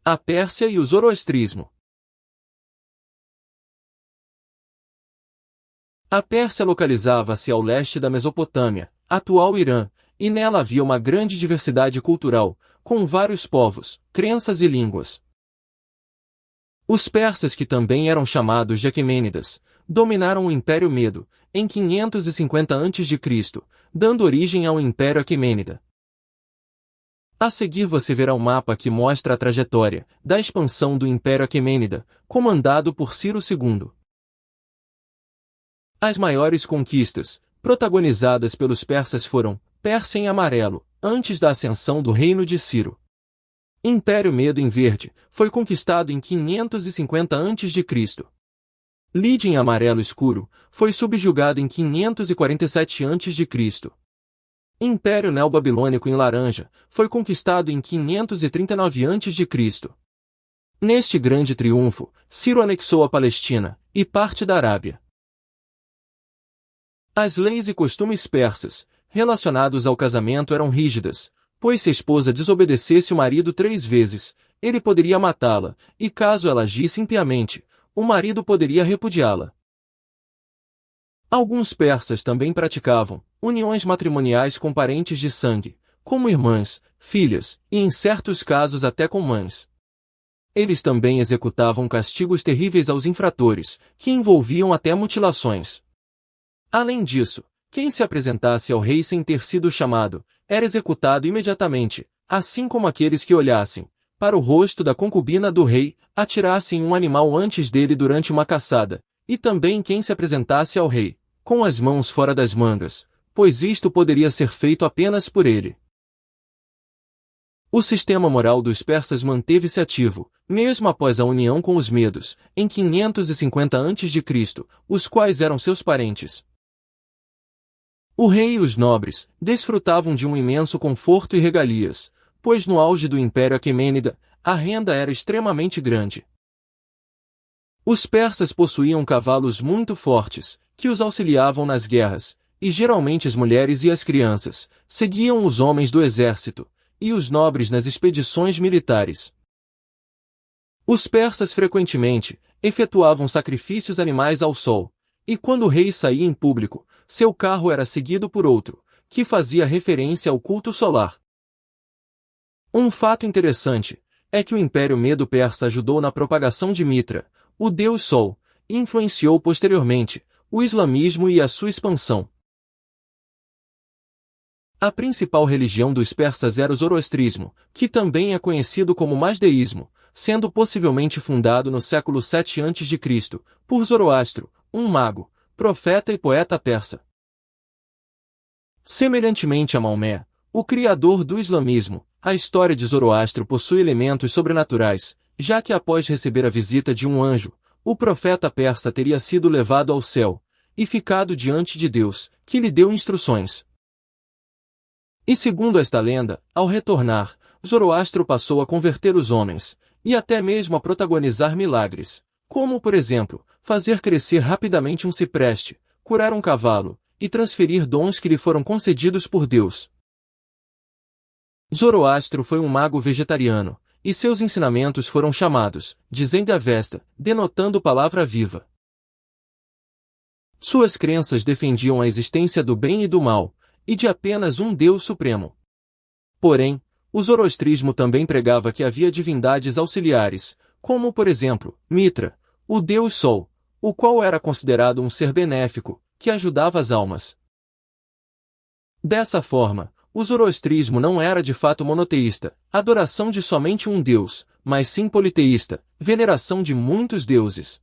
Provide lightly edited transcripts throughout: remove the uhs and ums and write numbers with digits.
A Pérsia e o Zoroastrismo. A Pérsia localizava-se ao leste da Mesopotâmia, atual Irã, e nela havia uma grande diversidade cultural, com vários povos, crenças e línguas. Os persas, que também eram chamados de Aquemênidas, dominaram o Império Medo, em 550 a.C., dando origem ao Império Aquemênida. A seguir você verá um mapa que mostra a trajetória da expansão do Império Aquemênida, comandado por Ciro II. As maiores conquistas, protagonizadas pelos persas foram Pérsia em amarelo, antes da ascensão do reino de Ciro. Império Medo em verde, foi conquistado em 550 a.C. Lídia em amarelo escuro, foi subjugado em 547 a.C. Império Neobabilônico em laranja, foi conquistado em 539 a.C. Neste grande triunfo, Ciro anexou a Palestina e parte da Arábia. As leis e costumes persas, relacionados ao casamento eram rígidas, pois se a esposa desobedecesse o marido 3 vezes, ele poderia matá-la, e caso ela agisse impiamente, o marido poderia repudiá-la. Alguns persas também praticavam uniões matrimoniais com parentes de sangue, como irmãs, filhas, e em certos casos até com mães. Eles também executavam castigos terríveis aos infratores, que envolviam até mutilações. Além disso, quem se apresentasse ao rei sem ter sido chamado, era executado imediatamente, assim como aqueles que olhassem para o rosto da concubina do rei, atirassem um animal antes dele durante uma caçada, e também quem se apresentasse ao rei, com as mãos fora das mangas, pois isto poderia ser feito apenas por ele. O sistema moral dos persas manteve-se ativo, mesmo após a união com os medos, em 550 a.C., os quais eram seus parentes. O rei e os nobres desfrutavam de um imenso conforto e regalias, pois no auge do Império Aquemênida, a renda era extremamente grande. Os persas possuíam cavalos muito fortes, que os auxiliavam nas guerras, e geralmente as mulheres e as crianças seguiam os homens do exército, e os nobres nas expedições militares. Os persas frequentemente efetuavam sacrifícios animais ao sol, e quando o rei saía em público, seu carro era seguido por outro, que fazia referência ao culto solar. Um fato interessante é que o Império Medo-Persa ajudou na propagação de Mitra, o deus Sol, e influenciou posteriormente o islamismo e a sua expansão. A principal religião dos persas era o zoroastrismo, que também é conhecido como mazdeísmo, sendo possivelmente fundado no século 7 a.C., por Zoroastro, um mago, profeta e poeta persa. Semelhantemente a Maomé, o criador do islamismo, a história de Zoroastro possui elementos sobrenaturais, já que após receber a visita de um anjo, o profeta persa teria sido levado ao céu, e ficado diante de Deus, que lhe deu instruções. E segundo esta lenda, ao retornar, Zoroastro passou a converter os homens, e até mesmo a protagonizar milagres, como por exemplo, fazer crescer rapidamente um cipreste, curar um cavalo, e transferir dons que lhe foram concedidos por Deus. Zoroastro foi um mago vegetariano, e seus ensinamentos foram chamados de Zend-Avesta, denotando palavra viva. Suas crenças defendiam a existência do bem e do mal, e de apenas um Deus supremo. Porém, o zoroastrismo também pregava que havia divindades auxiliares, como por exemplo, Mitra, o Deus Sol, o qual era considerado um ser benéfico, que ajudava as almas. Dessa forma, o zoroastrismo não era de fato monoteísta, adoração de somente um Deus, mas sim politeísta, veneração de muitos deuses.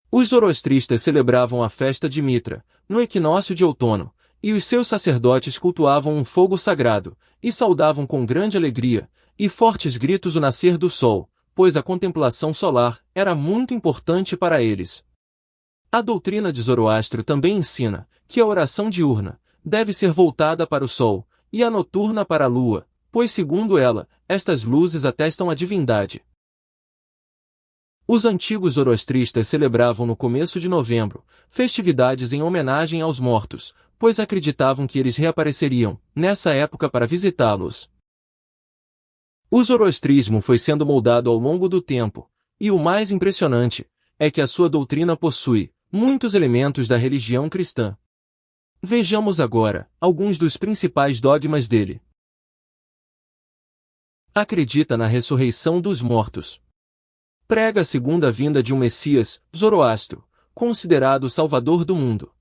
Os zoroastristas celebravam a festa de Mitra, no equinócio de outono, e os seus sacerdotes cultuavam um fogo sagrado, e saudavam com grande alegria e fortes gritos o nascer do sol, pois a contemplação solar era muito importante para eles. A doutrina de Zoroastro também ensina que a oração diurna deve ser voltada para o sol, e a noturna para a lua, pois segundo ela, estas luzes atestam a divindade. Os antigos zoroastristas celebravam no começo de novembro festividades em homenagem aos mortos, pois acreditavam que eles reapareceriam nessa época para visitá-los. O zoroastrismo foi sendo moldado ao longo do tempo, e o mais impressionante é que a sua doutrina possui muitos elementos da religião cristã. Vejamos agora alguns dos principais dogmas dele. Acredita na ressurreição dos mortos. Prega a segunda vinda de um Messias, Zoroastro, considerado o Salvador do mundo.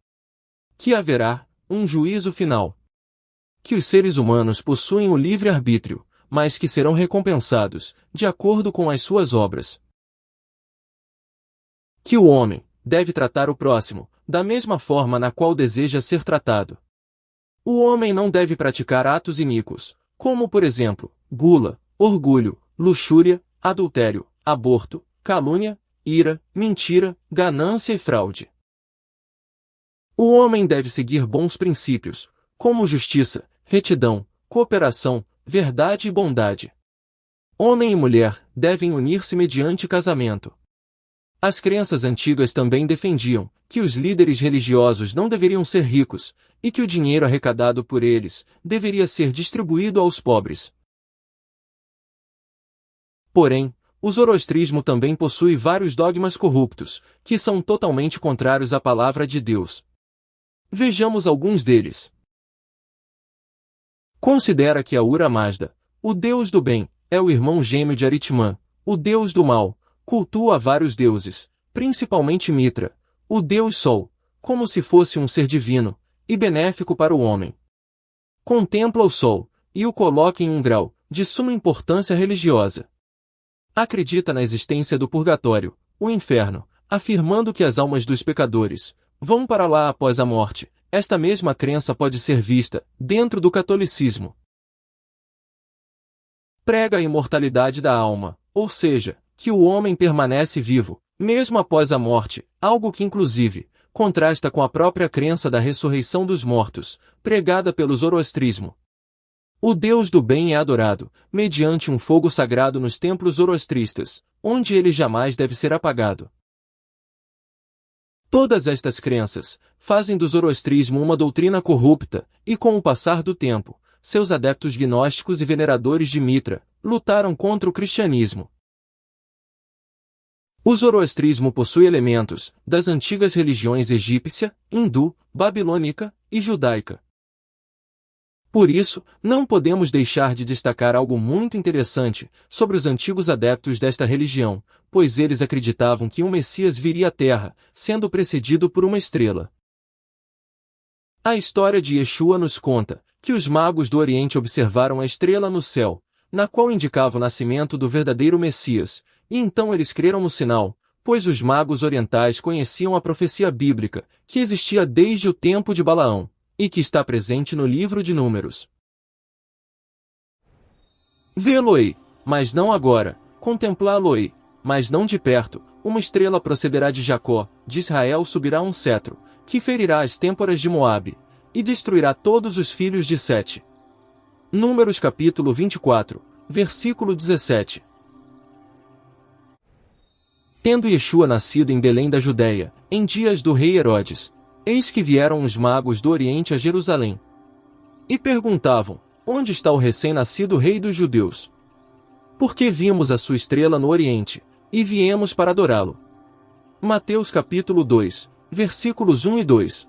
Que haverá um juízo final. Que os seres humanos possuem o livre-arbítrio, mas que serão recompensados, de acordo com as suas obras. Que o homem deve tratar o próximo, da mesma forma na qual deseja ser tratado. O homem não deve praticar atos iníquos, como por exemplo, gula, orgulho, luxúria, adultério, aborto, calúnia, ira, mentira, ganância e fraude. O homem deve seguir bons princípios, como justiça, retidão, cooperação, verdade e bondade. Homem e mulher devem unir-se mediante casamento. As crenças antigas também defendiam que os líderes religiosos não deveriam ser ricos, e que o dinheiro arrecadado por eles deveria ser distribuído aos pobres. Porém, o zoroastrismo também possui vários dogmas corruptos, que são totalmente contrários à palavra de Deus. Vejamos alguns deles. Considera que Ahura Mazda, o deus do bem, é o irmão gêmeo de Aritmã, o deus do mal, cultua vários deuses, principalmente Mitra, o deus Sol, como se fosse um ser divino, e benéfico para o homem. Contempla o Sol, e o coloca em um grau, de suma importância religiosa. Acredita na existência do purgatório, o inferno, afirmando que as almas dos pecadores vão para lá após a morte. Esta mesma crença pode ser vista dentro do catolicismo. Prega a imortalidade da alma, ou seja, que o homem permanece vivo, mesmo após a morte, algo que inclusive contrasta com a própria crença da ressurreição dos mortos, pregada pelo zoroastrismo. O Deus do bem é adorado, mediante um fogo sagrado nos templos zoroastristas, onde ele jamais deve ser apagado. Todas estas crenças fazem do zoroastrismo uma doutrina corrupta, e com o passar do tempo, seus adeptos gnósticos e veneradores de Mitra lutaram contra o cristianismo. O zoroastrismo possui elementos das antigas religiões egípcia, hindu, babilônica e judaica. Por isso, não podemos deixar de destacar algo muito interessante sobre os antigos adeptos desta religião, pois eles acreditavam que um Messias viria à Terra, sendo precedido por uma estrela. A história de Yeshua nos conta que os magos do Oriente observaram a estrela no céu, na qual indicava o nascimento do verdadeiro Messias, e então eles creram no sinal, pois os magos orientais conheciam a profecia bíblica, que existia desde o tempo de Balaão, e que está presente no livro de Números. Vê-lo-ei, mas não agora, contemplá-lo-ei, mas não de perto, uma estrela procederá de Jacó, de Israel subirá um cetro, que ferirá as têmporas de Moabe, e destruirá todos os filhos de Sete. Números capítulo 24, versículo 17. Tendo Yeshua nascido em Belém da Judéia, em dias do rei Herodes, eis que vieram os magos do Oriente a Jerusalém. E perguntavam, onde está o recém-nascido rei dos judeus? Porque vimos a sua estrela no Oriente, e viemos para adorá-lo. Mateus capítulo 2, versículos 1 e 2.